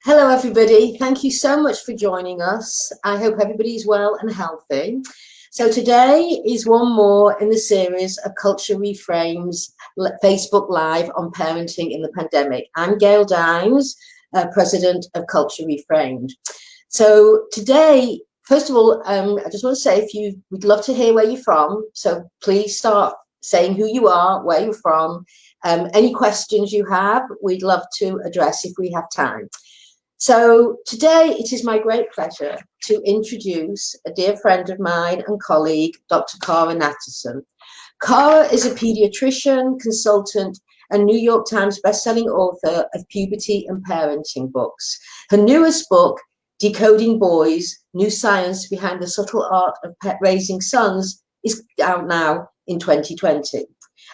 Hello, everybody. Thank you so much for joining us. I hope everybody's well and healthy. So today is one more in the series of Culture Reframes Facebook Live on parenting in the pandemic. I'm Gail Dines, President of Culture Reframed. So today, first of all, I just want to say we'd love to hear where you're from. So please start saying who you are, where you're from, any questions you have, we'd love to address if we have time. So today it is my great pleasure to introduce a dear friend of mine and colleague, Dr. Cara Natterson. Cara is a pediatrician, consultant, and New York Times bestselling author of puberty and parenting books. Her newest book, Decoding Boys, New Science Behind the Subtle Art of Raising Sons, is out now in 2020.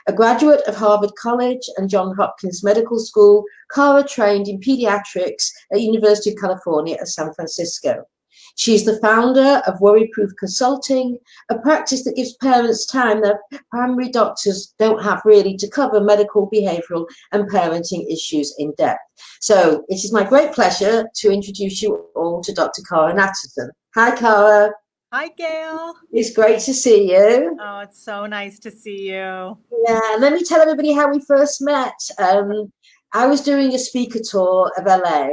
A graduate of Harvard College and Johns Hopkins Medical School, Cara trained in pediatrics at University of California at San Francisco. She is the founder of Worry-Proof Consulting, a practice that gives parents time that primary doctors don't have really to cover medical, behavioral, and parenting issues in depth. So it is my great pleasure to introduce you all to Dr. Cara Natterson. Hi, Cara. Hi, Gail. It's great to see you. Oh, it's so nice to see you. Yeah, let me tell everybody how we first met. I was doing a speaker tour of LA,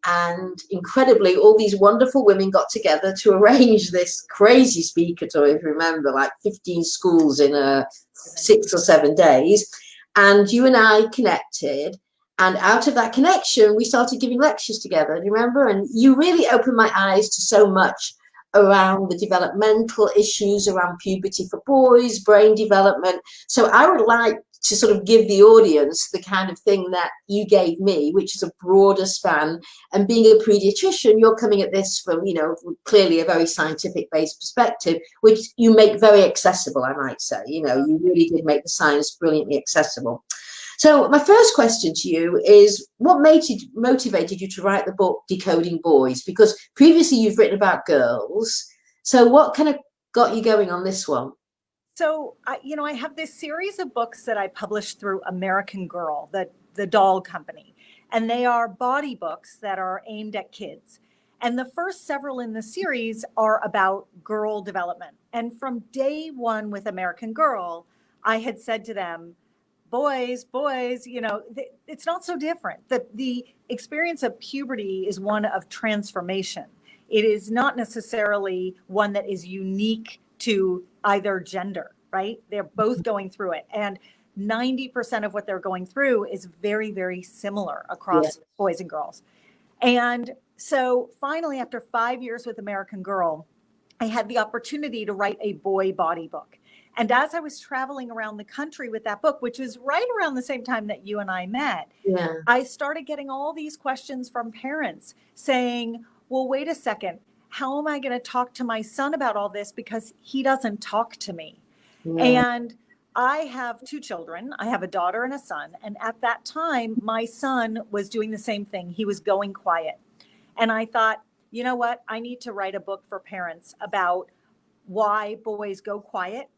and incredibly, all these wonderful women got together to arrange this crazy speaker tour, if you remember, like 15 schools in 6 or 7 days. And you and I connected. And out of that connection, we started giving lectures together, do you remember? And you really opened my eyes to so much around the developmental issues around puberty for boys, brain development. So I would like to sort of give the audience the kind of thing that you gave me, which is a broader span. And being a pediatrician, you're coming at this from, clearly a very scientific based perspective, which you make very accessible, I might say. You really did make the science brilliantly accessible. So my first question to you is, what motivated you to write the book Decoding Boys? Because previously you've written about girls. So what kind of got you going on this one? So, I have this series of books that I published through American Girl, the doll company. And they are body books that are aimed at kids. And the first several in the series are about girl development. And from day one with American Girl, I had said to them, boys, it's not so different. The experience of puberty is one of transformation. It is not necessarily one that is unique to either gender, right? They're both going through it. And 90% of what they're going through is very, very similar across boys and girls. And so finally, after 5 years with American Girl, I had the opportunity to write a boy body book. And as I was traveling around the country with that book, which was right around the same time that you and I met, I started getting all these questions from parents saying, well, wait a second, how am I going to talk to my son about all this? Because he doesn't talk to me. And I have 2 children. I have a daughter and a son. And at that time, my son was doing the same thing. He was going quiet. And I thought, you know what? I need to write a book for parents about why boys go quiet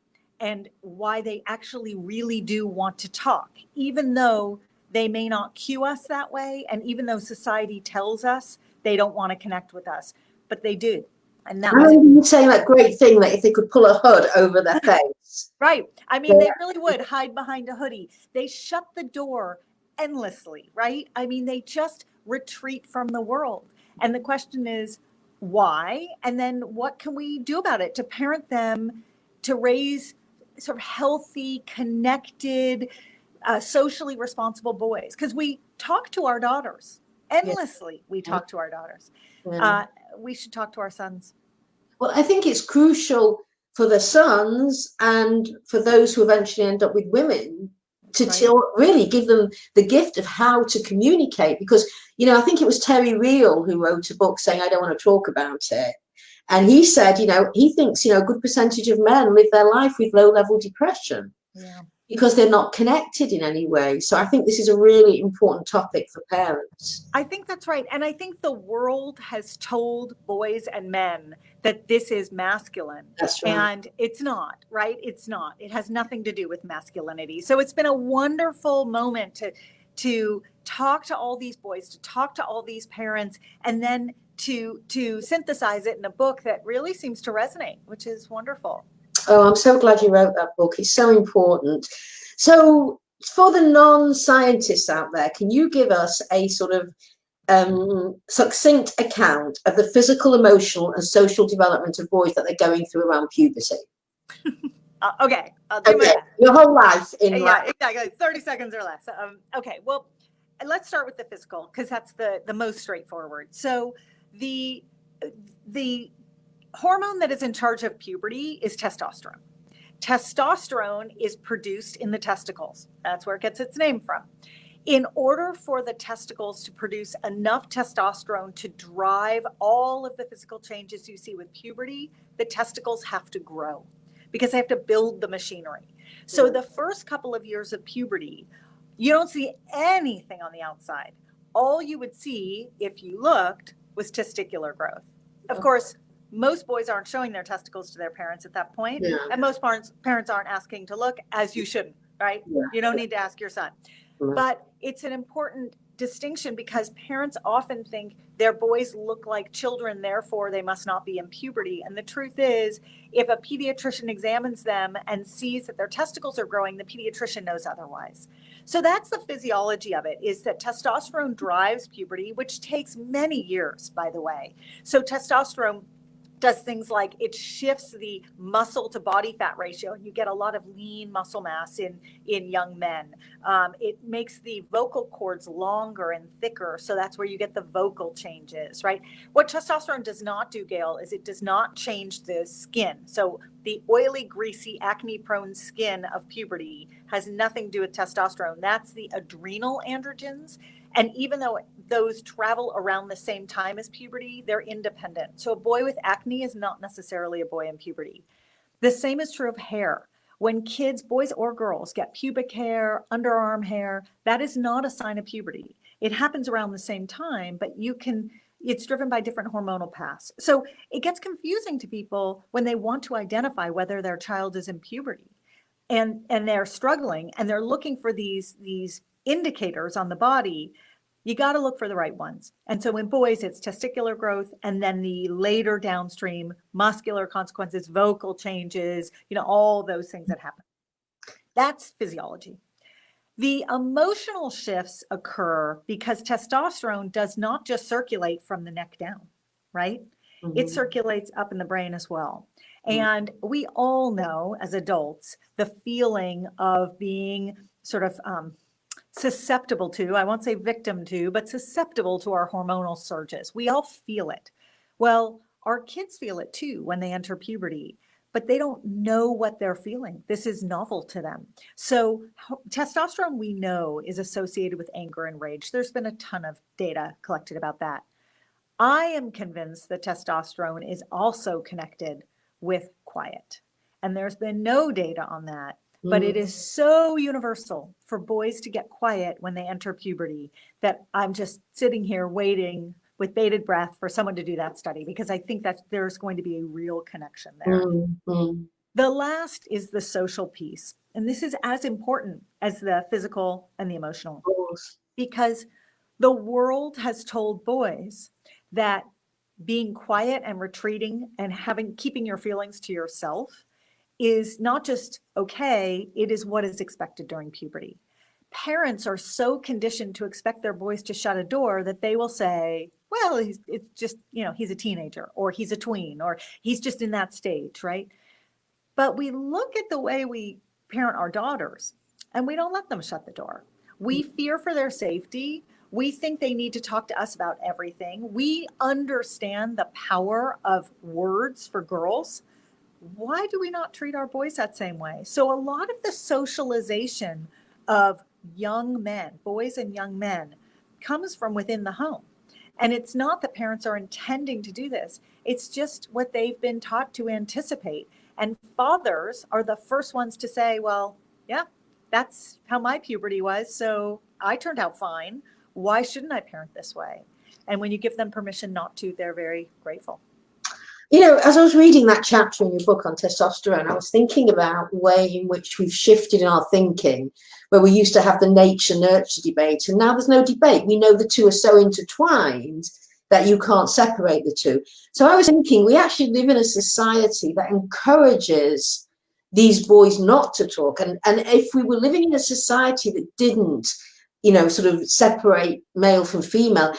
and why they actually really do want to talk, even though they may not cue us that way. And even though society tells us they don't want to connect with us, but they do. And that was you saying that great thing that if they could pull a hood over their face. Right. I mean, they really would hide behind a hoodie. They shut the door endlessly, right? I mean, they just retreat from the world. And the question is, why? And then what can we do about it to parent them to raise sort of healthy, connected, socially responsible boys? Because we talk to our daughters endlessly. We talk to our daughters. We should talk to our sons. Well, I think it's crucial for the sons and for those who eventually end up with women to really give them the gift of how to communicate. Because, I think it was Terry Real who wrote a book saying, I don't want to talk about it. And he said, he thinks, a good percentage of men live their life with low-level depression because they're not connected in any way. So I think this is a really important topic for parents. I think that's right. And I think the world has told boys and men that this is masculine. That's right. And it's not, right? It's not. It has nothing to do with masculinity. So it's been a wonderful moment to talk to all these boys, to talk to all these parents, and then to synthesize it in a book that really seems to resonate, which is wonderful. Oh, I'm so glad you wrote that book. It's so important. So for the non-scientists out there, can you give us a sort of succinct account of the physical, emotional, and social development of boys that they're going through around puberty? Okay, I'll do my best. Your whole life in yeah, exactly, 30 seconds or less. Okay, well, let's start with the physical, because that's the most straightforward. So the hormone that is in charge of puberty is testosterone. Testosterone is produced in the testicles. That's where it gets its name from. In order for the testicles to produce enough testosterone to drive all of the physical changes you see with puberty, the testicles have to grow because they have to build the machinery. So the first couple of years of puberty, you don't see anything on the outside. All you would see, if you looked, was testicular growth. Of course, most boys aren't showing their testicles to their parents at that point, and most parents aren't asking to look, as you shouldn't, right? You don't need to ask your son. But it's an important distinction because parents often think their boys look like children, therefore they must not be in puberty. And the truth is, if a pediatrician examines them and sees that their testicles are growing, the pediatrician knows otherwise. So that's the physiology of it, is that testosterone drives puberty, which takes many years, by the way. So testosterone does things like it shifts the muscle to body fat ratio, and you get a lot of lean muscle mass in young men. It makes the vocal cords longer and thicker, so that's where you get the vocal changes, right? What testosterone does not do, Gail, is it does not change the skin. So the oily, greasy, acne-prone skin of puberty has nothing to do with testosterone. That's the adrenal androgens. And even though those travel around the same time as puberty, they're independent. So a boy with acne is not necessarily a boy in puberty. The same is true of hair. When kids, boys or girls, get pubic hair, underarm hair, that is not a sign of puberty. It happens around the same time, but it's driven by different hormonal paths. So it gets confusing to people when they want to identify whether their child is in puberty. And they're struggling and they're looking for these indicators on the body. You got to look for the right ones. And so in boys, it's testicular growth, and then the later downstream muscular consequences, vocal changes, all those things that happen. That's physiology. The emotional shifts occur because testosterone does not just circulate from the neck down, right? Mm-hmm. It circulates up in the brain as well. And we all know as adults the feeling of being sort of susceptible to, I won't say victim to, but susceptible to our hormonal surges. We all feel it. Well, our kids feel it too when they enter puberty, but they don't know what they're feeling. This is novel to them. So testosterone, we know, is associated with anger and rage. There's been a ton of data collected about that. I am convinced that testosterone is also connected with quiet. And there's been no data on that. But it is so universal for boys to get quiet when they enter puberty that I'm just sitting here waiting with bated breath for someone to do that study, because I think that there's going to be a real connection there. The last is the social piece. And this is as important as the physical and the emotional, because the world has told boys that being quiet and retreating and keeping your feelings to yourself is not just okay, it is what is expected during puberty. Parents are so conditioned to expect their boys to shut a door that they will say, well, it's just, he's a teenager, or he's a tween, or he's just in that stage, right? But we look at the way we parent our daughters and we don't let them shut the door. We fear for their safety. We think they need to talk to us about everything. We understand the power of words for girls. Why do we not treat our boys that same way? So a lot of the socialization of young men, boys and young men, comes from within the home. And it's not that parents are intending to do this. It's just what they've been taught to anticipate. And fathers are the first ones to say, well, yeah, that's how my puberty was. So I turned out fine. Why shouldn't I parent this way? And when you give them permission not to, they're very grateful. You know, as I was reading that chapter in your book on testosterone, I was thinking about the way in which we've shifted in our thinking, where we used to have the nature-nurture debate, and now there's no debate. We know the two are so intertwined that you can't separate the two. So I was thinking, we actually live in a society that encourages these boys not to talk. And if we were living in a society that didn't, you know, sort of separate male from female,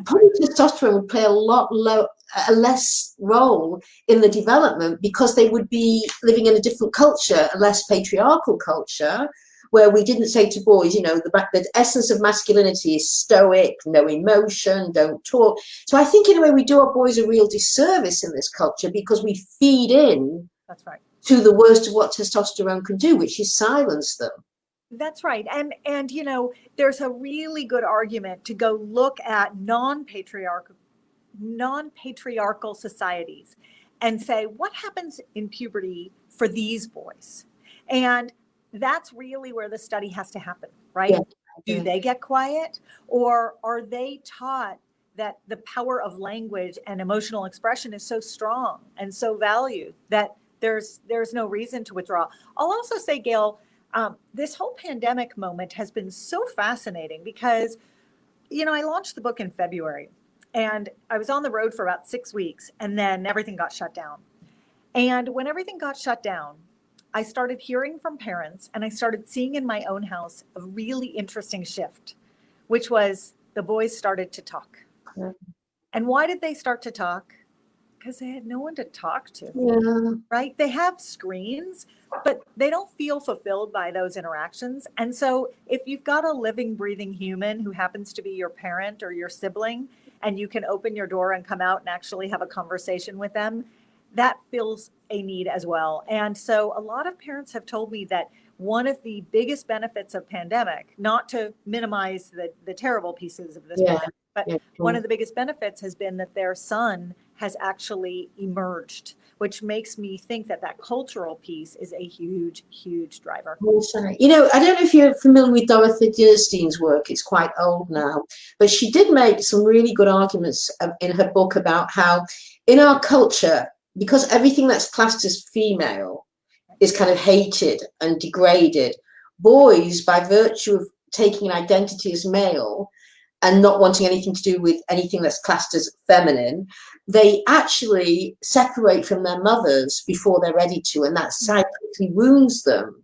probably testosterone would play a less role in the development, because they would be living in a different culture, a less patriarchal culture, where we didn't say to boys, you know, the essence of masculinity is stoic, no emotion, don't talk. So I think in a way we do our boys a real disservice in this culture, because we feed in to the worst of what testosterone can do, which is silence them. That's right. And you know, there's a really good argument to go look at non-patriarchal societies and say, what happens in puberty for these boys? And that's really where the study has to happen, right? Yeah. Do they get quiet, or are they taught that the power of language and emotional expression is so strong and so valued that there's no reason to withdraw? I'll also say, Gail, this whole pandemic moment has been so fascinating because, you know, I launched the book in February and I was on the road for about 6 weeks, and then everything got shut down. And when everything got shut down, I started hearing from parents, and I started seeing in my own house a really interesting shift, which was the boys started to talk. Yeah. And why did they start to talk? Because they had no one to talk to. Yeah. Right? They have screens, but they don't feel fulfilled by those interactions. And so if you've got a living, breathing human who happens to be your parent or your sibling, and you can open your door and come out and actually have a conversation with them, that fills a need as well. And so a lot of parents have told me that one of the biggest benefits of pandemic, not to minimize the terrible pieces of this pandemic, but one of the biggest benefits has been that their son has actually emerged, which makes me think that that cultural piece is a huge, huge driver. You know, I don't know if you're familiar with Dorothy Dirstein's work. It's quite old now, but she did make some really good arguments in her book about how in our culture, because everything that's classed as female is kind of hated and degraded, boys, by virtue of taking an identity as male and not wanting anything to do with anything that's classed as feminine, they actually separate from their mothers before they're ready to, and that psychically wounds them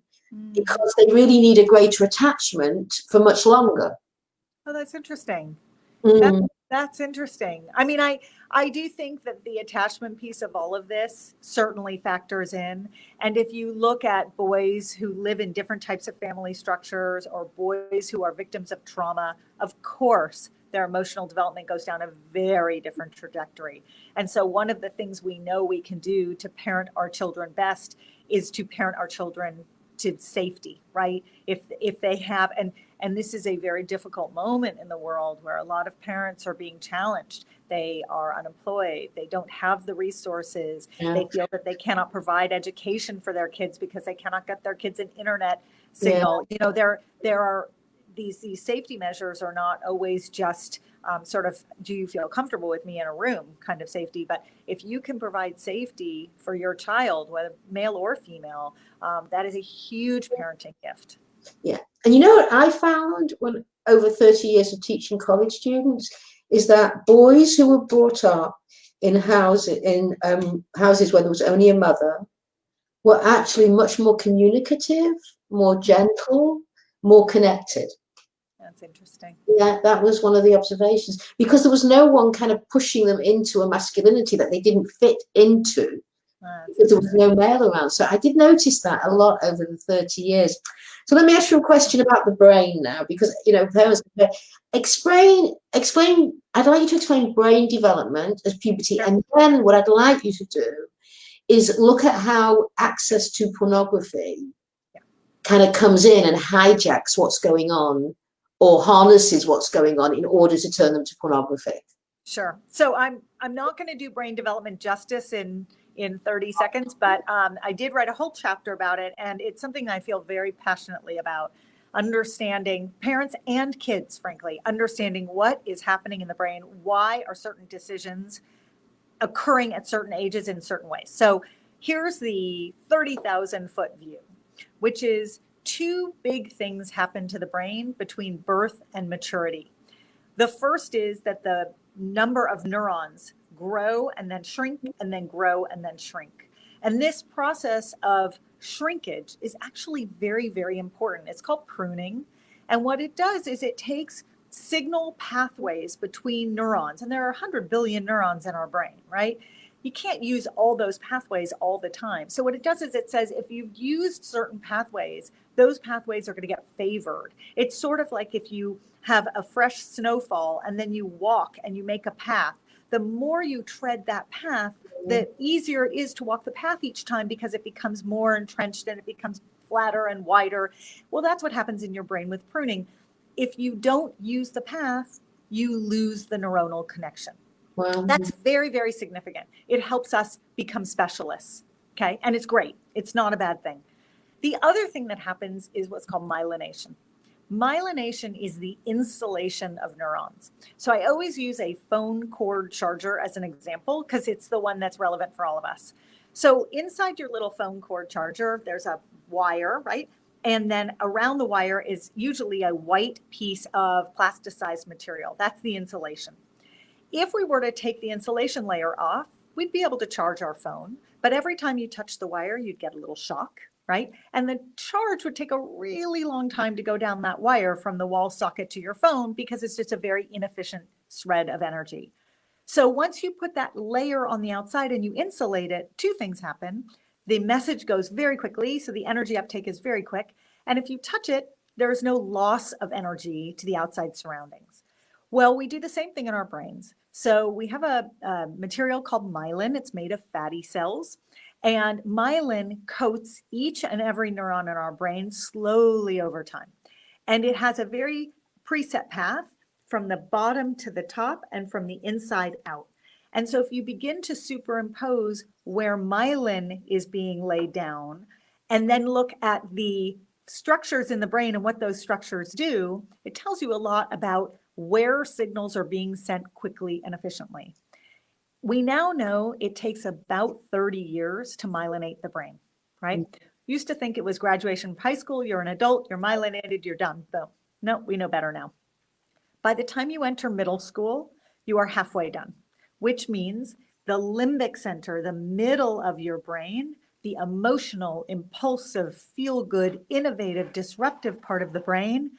because they really need a greater attachment for much longer. Oh, that's interesting. That's interesting. I mean, I do think that the attachment piece of all of this certainly factors in. And if you look at boys who live in different types of family structures, or boys who are victims of trauma, of course, their emotional development goes down a very different trajectory. And so one of the things we know we can do to parent our children best is to parent our children to safety, right? If they have, and this is a very difficult moment in the world where a lot of parents are being challenged. They are unemployed. They don't have the resources. Yeah. They feel that they cannot provide education for their kids because they cannot get their kids an internet signal. Yeah. You know, there are these safety measures are not always just sort of, do you feel comfortable with me in a room kind of safety, but if you can provide safety for your child, whether male or female, that is a huge parenting gift. Yeah. And you know what I found when over 30 years of teaching college students is that boys who were brought up in houses where there was only a mother were actually much more communicative, more gentle, more connected. That's interesting. Yeah, that was one of the observations, because there was no one kind of pushing them into a masculinity that they didn't fit into, because there was no male around. So I did notice that a lot over the 30 years. So let me ask you a question about the brain now, because, you know, parents explain, I'd like you to explain brain development as puberty. Sure. And then what I'd like you to do is look at how access to pornography kind of comes in and hijacks what's going on, or harnesses what's going on in order to turn them to pornography. Sure. So I'm not going to do brain development justice in 30 seconds, but I did write a whole chapter about it, and it's something I feel very passionately about. Understanding, parents and kids, frankly, understanding what is happening in the brain, why are certain decisions occurring at certain ages in certain ways. So here's the 30,000 foot view, which is two big things happen to the brain between birth and maturity. The first is that the number of neurons grow and then shrink and then grow and then shrink. And this process of shrinkage is actually very, very important. It's called pruning. And what it does is it takes signal pathways between neurons, and there are 100 billion neurons in our brain, right? You can't use all those pathways all the time. So what it does is it says if you've used certain pathways, those pathways are going to get favored. It's sort of like if you have a fresh snowfall and then you walk and you make a path. The more you tread that path, the easier it is to walk the path each time because it becomes more entrenched and it becomes flatter and wider. Well, that's what happens in your brain with pruning. If you don't use the path, you lose the neuronal connection. Wow. That's very, very significant. It helps us become specialists, okay? And it's great. It's not a bad thing. The other thing that happens is what's called myelination. Myelination is the insulation of neurons. So I always use a phone cord charger as an example because it's the one that's relevant for all of us. So inside your little phone cord charger, there's a wire, right? And then around the wire is usually a white piece of plasticized material. That's the insulation. If we were to take the insulation layer off, we'd be able to charge our phone. But every time you touch the wire, you'd get a little shock, right? And the charge would take a really long time to go down that wire from the wall socket to your phone because it's just a very inefficient thread of energy. So once you put that layer on the outside and you insulate it, two things happen. The message goes very quickly, so the energy uptake is very quick. And if you touch it, there is no loss of energy to the outside surroundings. Well, we do the same thing in our brains. So we have a material called myelin. It's made of fatty cells. And myelin coats each and every neuron in our brain slowly over time. And it has a very preset path from the bottom to the top and from the inside out. And so if you begin to superimpose where myelin is being laid down and then look at the structures in the brain and what those structures do, it tells you a lot about where signals are being sent quickly and efficiently. We now know it takes about 30 years to myelinate the brain, right? Used to think it was graduation from high school, you're an adult, you're myelinated, you're done. Boom. No, we know better now. By the time you enter middle school, you are halfway done, which means the limbic center, the middle of your brain, the emotional, impulsive, feel-good, innovative, disruptive part of the brain,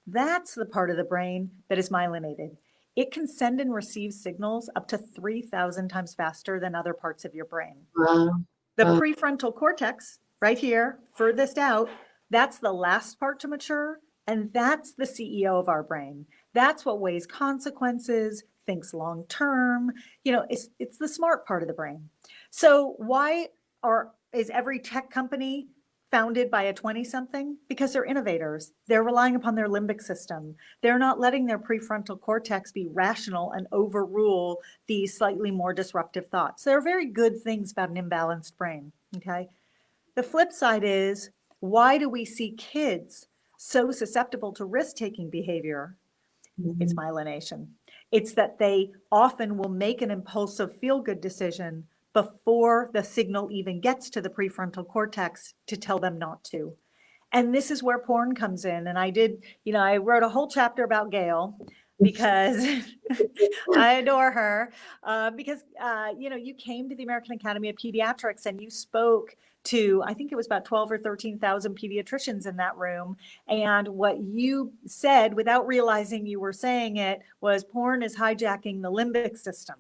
that's the part of the brain that is myelinated. It can send and receive signals up to 3,000 times faster than other parts of your brain. The prefrontal cortex, right here, furthest out, that's the last part to mature, and that's the CEO of our brain. That's what weighs consequences, thinks long-term. You know, it's the smart part of the brain. So why is every tech company founded by a 20-something? Because they're innovators. They're relying upon their limbic system. They're not letting their prefrontal cortex be rational and overrule these slightly more disruptive thoughts. There are very good things about an imbalanced brain, okay? The flip side is, why do we see kids so susceptible to risk-taking behavior? It's myelination. It's that they often will make an impulsive feel-good decision before the signal even gets to the prefrontal cortex to tell them not to. And this is where porn comes in. And I wrote a whole chapter about Gail because I adore her, because you came to the American Academy of Pediatrics and you spoke to, I think it was about 12 or 13,000 pediatricians in that room. And what you said without realizing you were saying it was porn is hijacking the limbic system.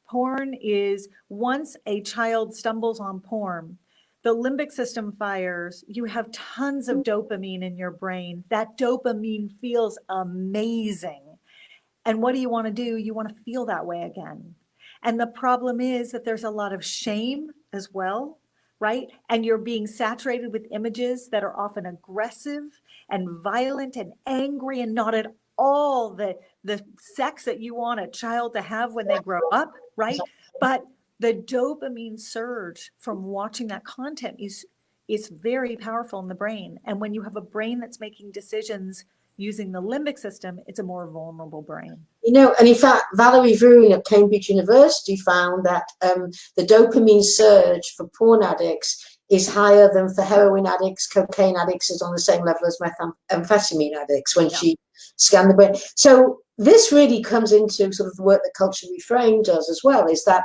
Porn is, once a child stumbles on porn, the limbic system fires, you have tons of dopamine in your brain. That dopamine feels amazing. And what do you want to do? You want to feel that way again. And the problem is that there's a lot of shame as well, right? And you're being saturated with images that are often aggressive and violent and angry and not at all the sex that you want a child to have when they grow up, right? But the dopamine surge from watching that content is very powerful in the brain. And when you have a brain that's making decisions using the limbic system, it's a more vulnerable brain. You know, and in fact, Valerie Vroon at Cambridge University found that the dopamine surge for porn addicts is higher than for heroin addicts, cocaine addicts, is on the same level as methamphetamine addicts when she scanned the brain. So this really comes into sort of the work that Culture Reframed does as well, is that,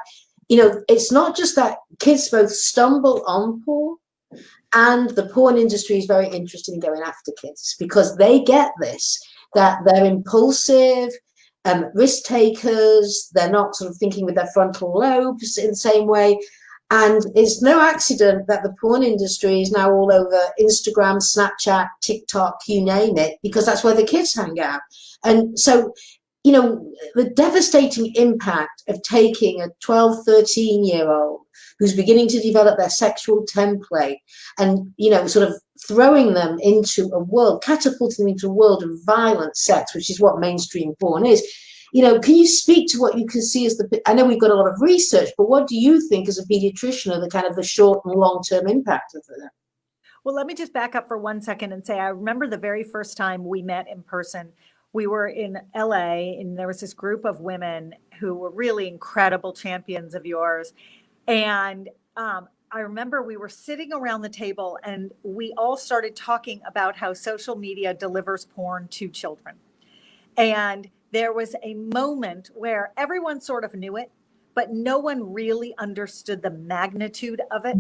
you know, it's not just that kids both stumble on porn, and the porn industry is very interested in going after kids because they get this, that they're impulsive, risk takers, they're not sort of thinking with their frontal lobes in the same way. And it's no accident that the porn industry is now all over Instagram, Snapchat, TikTok, you name it, because that's where the kids hang out. And so, you know, the devastating impact of taking a 12, 13-year-old who's beginning to develop their sexual template and, you know, sort of throwing them into a world, catapulting them into a world of violent sex, which is what mainstream porn is. You know, can you speak to what you can see as the, I know we've got a lot of research, but what do you think as a pediatrician are the kind of the short and long-term impact of that? Well, let me just back up for 1 second and say, I remember the very first time we met in person. We were in LA and there was this group of women who were really incredible champions of yours. And I remember we were sitting around the table and we all started talking about how social media delivers porn to children. And there was a moment where everyone sort of knew it, but no one really understood the magnitude of it.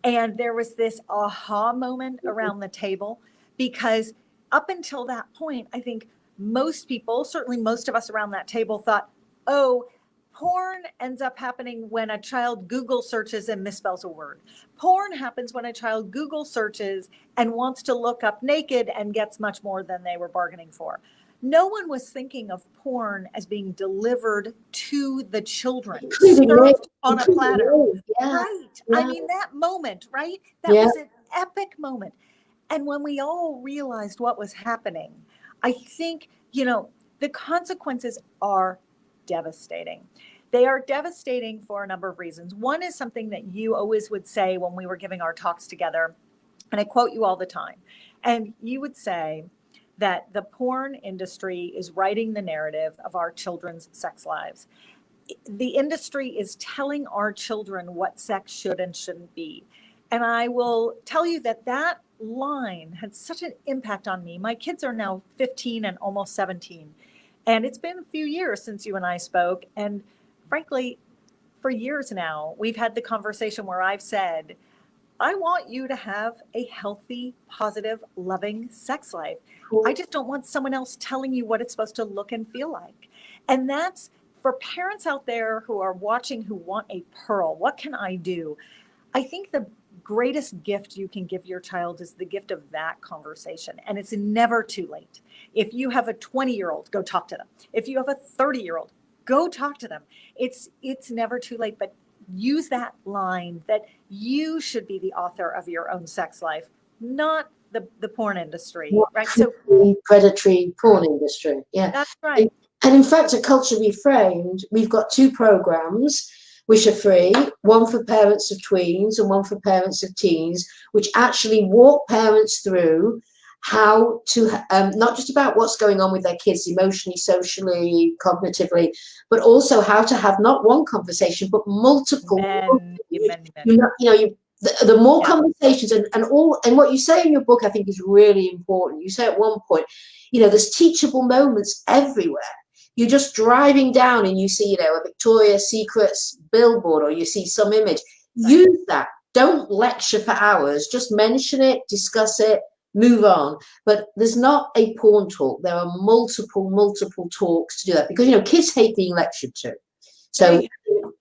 And there was this aha moment around the table, because up until that point, I think most people, certainly most of us around that table, thought, oh, porn ends up happening when a child Google searches and misspells a word. Porn happens when a child Google searches and wants to look up naked and gets much more than they were bargaining for. No one was thinking of porn as being delivered to the children, served on a platter. Right. I mean, that moment, right? That was an epic moment. And when we all realized what was happening, I think, you know, the consequences are devastating. They are devastating for a number of reasons. One is something that you always would say when we were giving our talks together, and I quote you all the time. And you would say that the porn industry is writing the narrative of our children's sex lives. The industry is telling our children what sex should and shouldn't be. And I will tell you that that line had such an impact on me. My kids are now 15 and almost 17. And it's been a few years since you and I spoke. And frankly, for years now, we've had the conversation where I've said, I want you to have a healthy, positive, loving sex life. I just don't want someone else telling you what it's supposed to look and feel like. And that's for parents out there who are watching, who want a pearl. What can I do? I think the greatest gift you can give your child is the gift of that conversation. And it's never too late. If you have a 20-year-old, go talk to them. If you have a 30-year-old, go talk to them. It's never too late, but use that line that you should be the author of your own sex life, not the porn industry, right? So predatory porn industry. Yeah, that's right. And in fact, at Culture Reframed, we've got 2 programs which are free, one for parents of tweens and one for parents of teens, which actually walk parents through how to, not just about what's going on with their kids emotionally, socially, cognitively, but also how to have not one conversation, but multiple. The more conversations and what you say in your book, I think is really important. You say at one point, you know, there's teachable moments everywhere. You're just driving down and you see, you know, a Victoria's Secrets billboard or you see some image. Use that. Don't lecture for hours. Just mention it, discuss it, move on. But there's not a porn talk. There are multiple talks to do that because, you know, kids hate being lectured to. So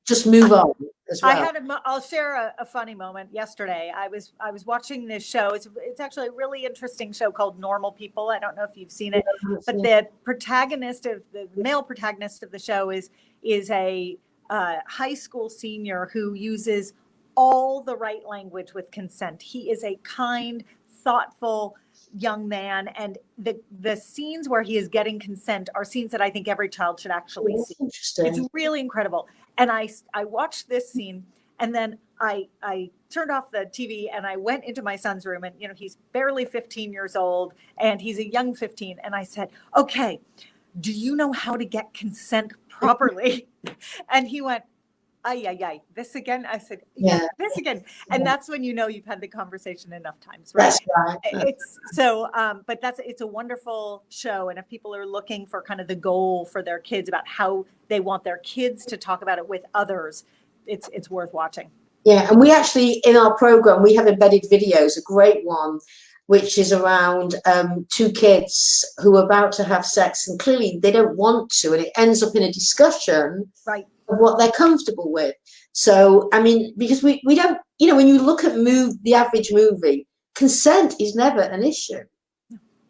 just move on as well. I'll share a funny moment. Yesterday, I was watching this show. It's actually a really interesting show called Normal People. I don't know if you've seen it, but the male protagonist of the show is a high school senior who uses all the right language with consent. He is a kind, thoughtful young man, and the scenes where he is getting consent are scenes that I think every child should actually see. It's really incredible. And I watched this scene And then I turned off the TV and I went into my son's room, and, he's barely 15 years old and he's a young 15. And I said, okay, do you know how to get consent properly? And he went, ay, ay, ay, this again? I said, yeah, this again. And that's when you've had the conversation enough times, right? That's right. It's so, but it's a wonderful show. And if people are looking for kind of the goal for their kids about how they want their kids to talk about it with others, it's worth watching. Yeah, and we actually, in our program, we have embedded videos, a great one, which is around two kids who are about to have sex, and clearly they don't want to, and it ends up in a discussion right. of what they're comfortable with. So, I mean, because we don't, when you look at the average movie, consent is never an issue.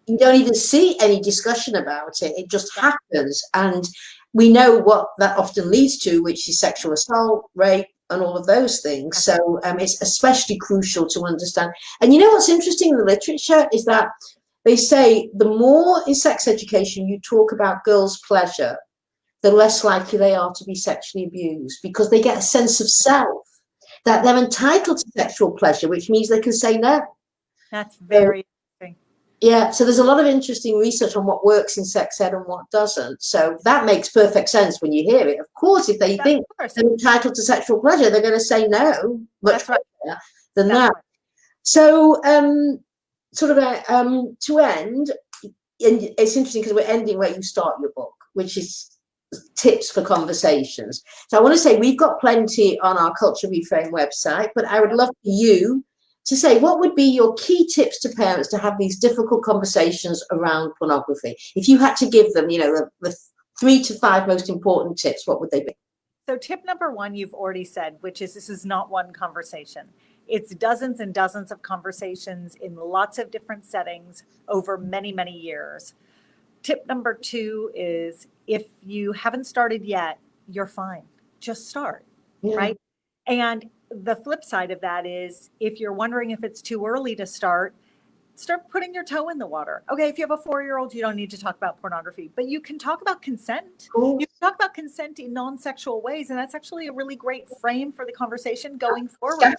You don't even see any discussion about it. It just happens. And we know what that often leads to, which is sexual assault, rape, and all of those things. So it's especially crucial to understand. And what's interesting in the literature is that they say the more in sex education you talk about girls' pleasure, the less likely they are to be sexually abused, because they get a sense of self, that they're entitled to sexual pleasure, which means they can say no. That's very interesting. Yeah, so there's a lot of interesting research on what works in sex ed and what doesn't. So that makes perfect sense when you hear it. Of course, if they think they're entitled to sexual pleasure, they're going to say no much better than that. Right. So to end, and it's interesting because we're ending where you start your book, which is tips for conversations. So I want to say we've got plenty on our Culture Reframe website, but I would love for you to say what would be your key tips to parents to have these difficult conversations around pornography. If you had to give them, the 3 to 5 most important tips, what would they be? So tip number 1, you've already said, which is this is not one conversation. It's dozens and dozens of conversations in lots of different settings over many, many years. Tip number 2 is if you haven't started yet, you're fine. Just start, right? And the flip side of that is if you're wondering if it's too early to start putting your toe in the water. Okay, if you have a 4-year-old, you don't need to talk about pornography, but you can talk about consent. You can talk about consent in non-sexual ways, and that's actually a really great frame for the conversation going forward.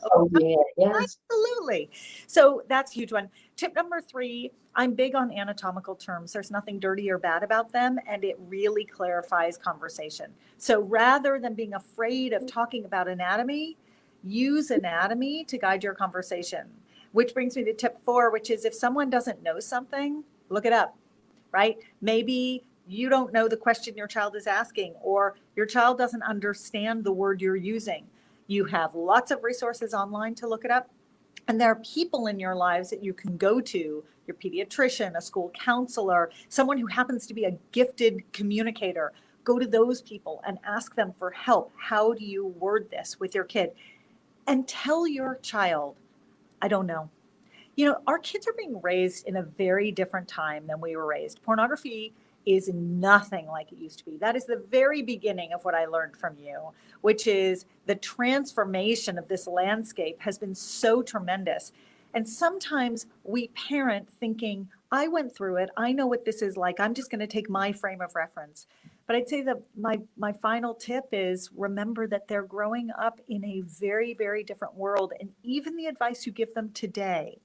Yes. Absolutely. So that's a huge one. Tip number 3, I'm big on anatomical terms. There's nothing dirty or bad about them, and it really clarifies conversation. So rather than being afraid of talking about anatomy, use anatomy to guide your conversation. Which brings me to tip 4, which is if someone doesn't know something, look it up, right? Maybe you don't know the question your child is asking, or your child doesn't understand the word you're using. You have lots of resources online to look it up. And there are people in your lives that you can go to, your pediatrician, a school counselor, someone who happens to be a gifted communicator. Go to those people and ask them for help. How do you word this with your kid? And tell your child, I don't know. Our kids are being raised in a very different time than we were raised. Pornography is nothing like it used to be. That is the very beginning of what I learned from you, which is the transformation of this landscape has been so tremendous. And sometimes we parent thinking, I went through it. I know what this is like. I'm just going to take my frame of reference. But I'd say that my final tip is remember that they're growing up in a very, very different world. And even the advice you give them today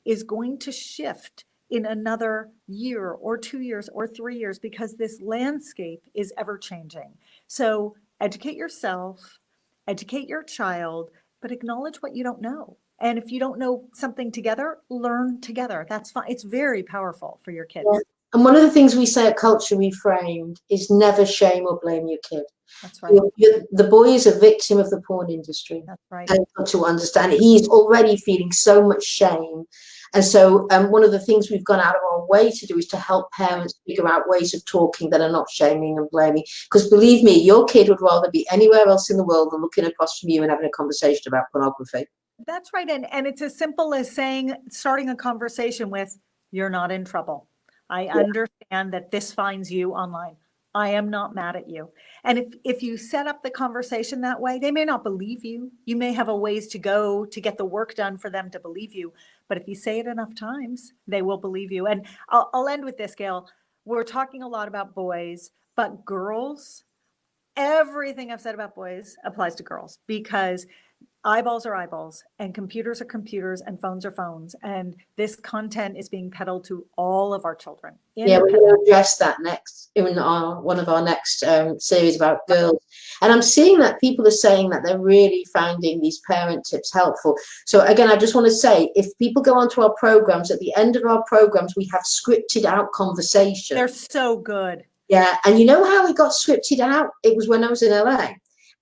is going to shift in another year or 2 years or 3 years because this landscape is ever changing. So educate yourself, educate your child, but acknowledge what you don't know. And if you don't know something together, learn together. That's fine. It's very powerful for your kids. Yeah. And one of the things we say at Culture Reframed is never shame or blame your kid. That's right. The boy is a victim of the porn industry. That's right. And to understand it, he's already feeling so much shame. And so one of the things we've gone out of our way to do is to help parents figure out ways of talking that are not shaming and blaming. Because believe me, your kid would rather be anywhere else in the world than looking across from you and having a conversation about pornography. That's right. And it's as simple as starting a conversation with, you're not in trouble. I understand that this finds you online. I am not mad at you. And if you set up the conversation that way, they may not believe you. You may have a ways to go to get the work done for them to believe you. But if you say it enough times, they will believe you. And I'll end with this, Gail. We're talking a lot about boys, but girls, everything I've said about boys applies to girls because eyeballs are eyeballs, and computers are computers, and phones are phones. And this content is being peddled to all of our children. Yeah, we're going to address that next in one of our next series about girls. And I'm seeing that people are saying that they're really finding these parent tips helpful. So again, I just want to say, if people go onto our programs, at the end of our programs, we have scripted out conversations. They're so good. Yeah, and you know how it got scripted out? It was when I was in LA.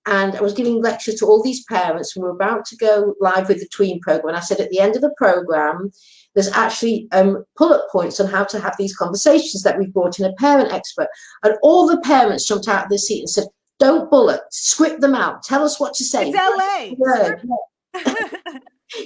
And I was giving lectures to all these parents, and we were about to go live with the tween program. And I said, at the end of the program, there's actually pull-up points on how to have these conversations that we've brought in a parent expert. And all the parents jumped out of their seat and said, don't bullet, script them out. Tell us what to say. It's LA. Word.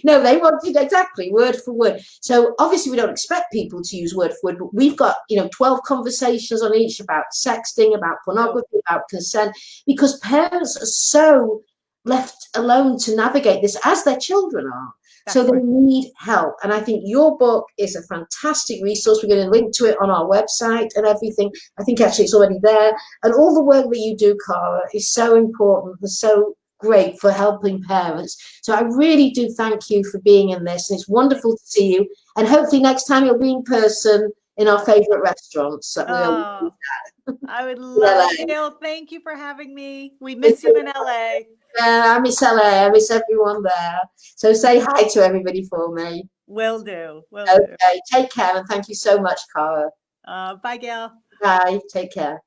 No, they wanted exactly word for word. So obviously we don't expect people to use word for word, but we've got, 12 conversations on each about sexting, about pornography, about consent, because parents are so left alone to navigate this, as their children are. So they need help. And I think your book is a fantastic resource. We're going to link to it on our website and everything. I think actually it's already there. And all the work that you do, Cara, is so important and so great for helping parents. So I really do thank you for being in this. And it's wonderful to see you. And hopefully next time you'll be in person in our favorite restaurants. That I would love it. Gail, thank you for having me. We miss you in LA. Yeah, I miss LA. I miss everyone there. So say hi to everybody for me. Will do. Okay, take care, and thank you so much, Cara. Bye, Gail. Bye. Take care.